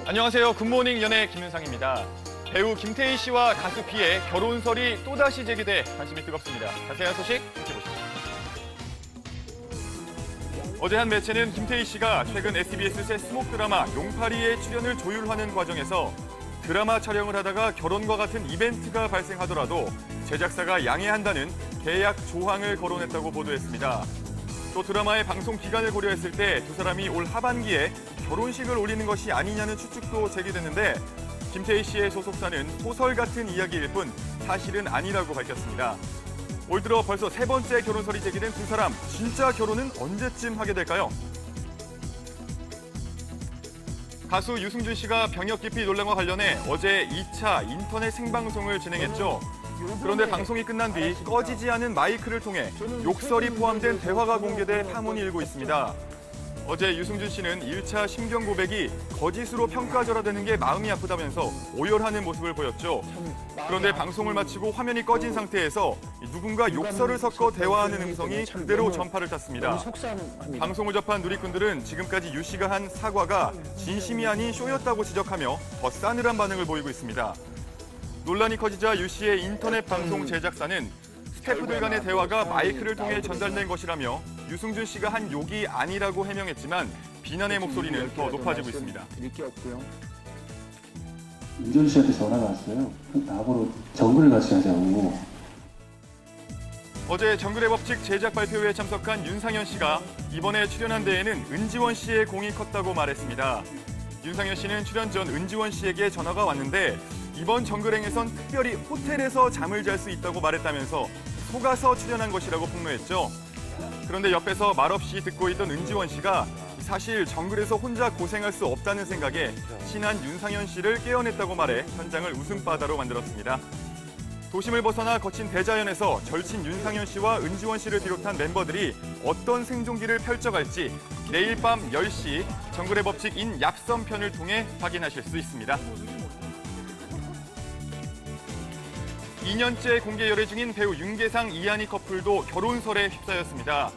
안녕하세요. 굿모닝 연예 김윤상입니다. 배우 김태희 씨와 가수 비의 결혼설이 또다시 제기돼 관심이 뜨겁습니다. 자세한 소식 지켜보시죠. 어제 한 매체는 김태희 씨가 최근 SBS 새 수목 드라마 용파리에 출연을 조율하는 과정에서 드라마 촬영을 하다가 결혼과 같은 이벤트가 발생하더라도 제작사가 양해한다는 계약 조항을 거론했다고 보도했습니다. 또 드라마의 방송 기간을 고려했을 때 두 사람이 올 하반기에 결혼식을 올리는 것이 아니냐는 추측도 제기됐는데 김태희 씨의 소속사는 소설 같은 이야기일 뿐 사실은 아니라고 밝혔습니다. 올 들어 벌써 세 번째 결혼설이 제기된 두 사람, 진짜 결혼은 언제쯤 하게 될까요? 가수 유승준 씨가 병역 기피 논란과 관련해 어제 2차 인터넷 생방송을 진행했죠. 그런데 방송이 끝난 뒤 꺼지지 않은 마이크를 통해 욕설이 포함된 대화가 공개돼 파문이 일고 있습니다. 어제 유승준 씨는 1차 심경 고백이 거짓으로 평가절하되는 게 마음이 아프다면서 오열하는 모습을 보였죠. 그런데 방송을 마치고 화면이 꺼진 상태에서 누군가 욕설을 섞어 대화하는 음성이 그대로 전파를 탔습니다. 방송을 접한 누리꾼들은 지금까지 유 씨가 한 사과가 진심이 아닌 쇼였다고 지적하며 더 싸늘한 반응을 보이고 있습니다. 논란이 커지자 유 씨의 인터넷 방송 제작사는 스태프들 간의 대화가 마이크를 통해 전달된 것이라며 유승준 씨가 한 욕이 아니라고 해명했지만 비난의 목소리는 더 높아지고 있습니다. 윤준 씨한테 전화가 왔어요. 나보고 정글을 같이 하자고. 어제 정글의 법칙 제작 발표회에 참석한 윤상현 씨가 이번에 출연한 데에는 은지원 씨의 공이 컸다고 말했습니다. 윤상현 씨는 출연 전 은지원 씨에게 전화가 왔는데 이번 정글행에선 특별히 호텔에서 잠을 잘 수 있다고 말했다면서 속아서 출연한 것이라고 폭로했죠. 그런데 옆에서 말없이 듣고 있던 은지원 씨가 사실 정글에서 혼자 고생할 수 없다는 생각에 친한 윤상현 씨를 깨어냈다고 말해 현장을 웃음바다로 만들었습니다. 도심을 벗어나 거친 대자연에서 절친 윤상현 씨와 은지원 씨를 비롯한 멤버들이 어떤 생존기를 펼쳐갈지 내일 밤 10시 정글의 법칙 인 얍섬 편을 통해 확인하실 수 있습니다. 2년째 공개 열애 중인 배우 윤계상, 이한희 커플도 결혼설에 휩싸였습니다.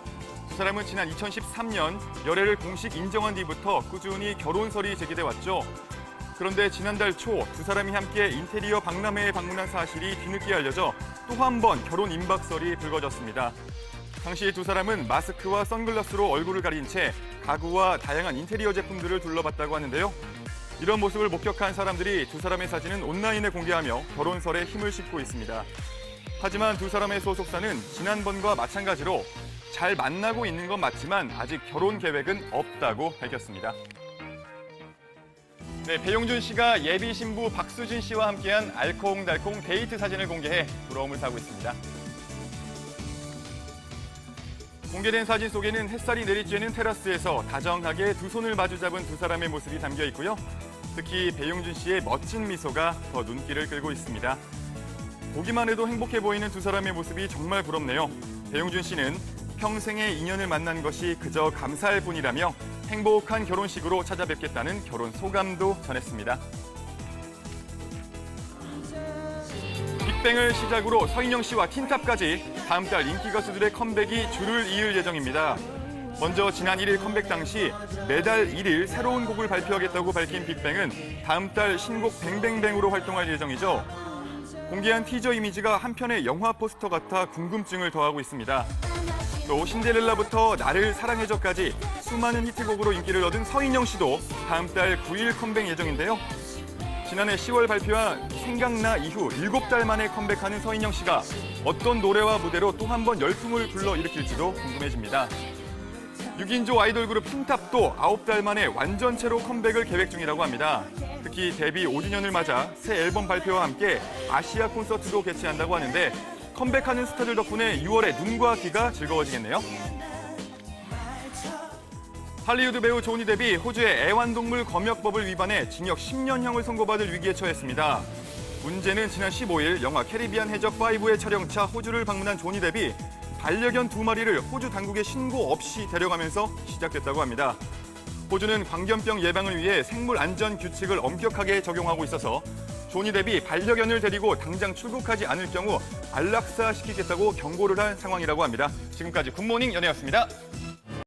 두 사람은 지난 2013년 열애를 공식 인정한 뒤부터 꾸준히 결혼설이 제기돼 왔죠. 그런데 지난달 초 두 사람이 함께 인테리어 박람회에 방문한 사실이 뒤늦게 알려져 또 한 번 결혼 임박설이 불거졌습니다. 당시 두 사람은 마스크와 선글라스로 얼굴을 가린 채 가구와 다양한 인테리어 제품들을 둘러봤다고 하는데요. 이런 모습을 목격한 사람들이 두 사람의 사진은 온라인에 공개하며 결혼설에 힘을 싣고 있습니다. 하지만 두 사람의 소속사는 지난번과 마찬가지로 잘 만나고 있는 건 맞지만 아직 결혼 계획은 없다고 밝혔습니다. 네, 배용준 씨가 예비 신부 박수진 씨와 함께한 알콩달콩 데이트 사진을 공개해 부러움을 사고 있습니다. 공개된 사진 속에는 햇살이 내리쬐는 테라스에서 다정하게 두 손을 마주잡은 두 사람의 모습이 담겨 있고요. 특히 배용준 씨의 멋진 미소가 더 눈길을 끌고 있습니다. 보기만 해도 행복해 보이는 두 사람의 모습이 정말 부럽네요. 배용준 씨는 평생의 인연을 만난 것이 그저 감사할 뿐이라며 행복한 결혼식으로 찾아뵙겠다는 결혼 소감도 전했습니다. 빅뱅을 시작으로 서인영 씨와 틴탑까지 다음 달 인기 가수들의 컴백이 줄을 이을 예정입니다. 먼저 지난 1일 컴백 당시 매달 1일 새로운 곡을 발표하겠다고 밝힌 빅뱅은 다음 달 신곡 뱅뱅뱅으로 활동할 예정이죠. 공개한 티저 이미지가 한편의 영화 포스터 같아 궁금증을 더하고 있습니다. 또 신데렐라부터 나를 사랑해줘까지 수많은 히트곡으로 인기를 얻은 서인영 씨도 다음 달 9일 컴백 예정인데요. 지난해 10월 발표한 생각나 이후 7달 만에 컴백하는 서인영 씨가 어떤 노래와 무대로 또 한 번 열풍을 불러일으킬지도 궁금해집니다. 6인조 아이돌 그룹 틴탑도 9달 만에 완전체로 컴백을 계획 중이라고 합니다. 특히 데뷔 5주년을 맞아 새 앨범 발표와 함께 아시아 콘서트도 개최한다고 하는데 컴백하는 스타들 덕분에 6월에 눈과 귀가 즐거워지겠네요. 할리우드 배우 조니 뎁이 호주의 애완동물 검역법을 위반해 징역 10년형을 선고받을 위기에 처했습니다. 문제는 지난 15일 영화 캐리비안 해적 5의 촬영차 호주를 방문한 조니 뎁이 반려견 2마리를 호주 당국에 신고 없이 데려가면서 시작됐다고 합니다. 호주는 광견병 예방을 위해 생물 안전 규칙을 엄격하게 적용하고 있어서 조니 뎁이 반려견을 데리고 당장 출국하지 않을 경우 안락사 시키겠다고 경고를 한 상황이라고 합니다. 지금까지 굿모닝 연예였습니다.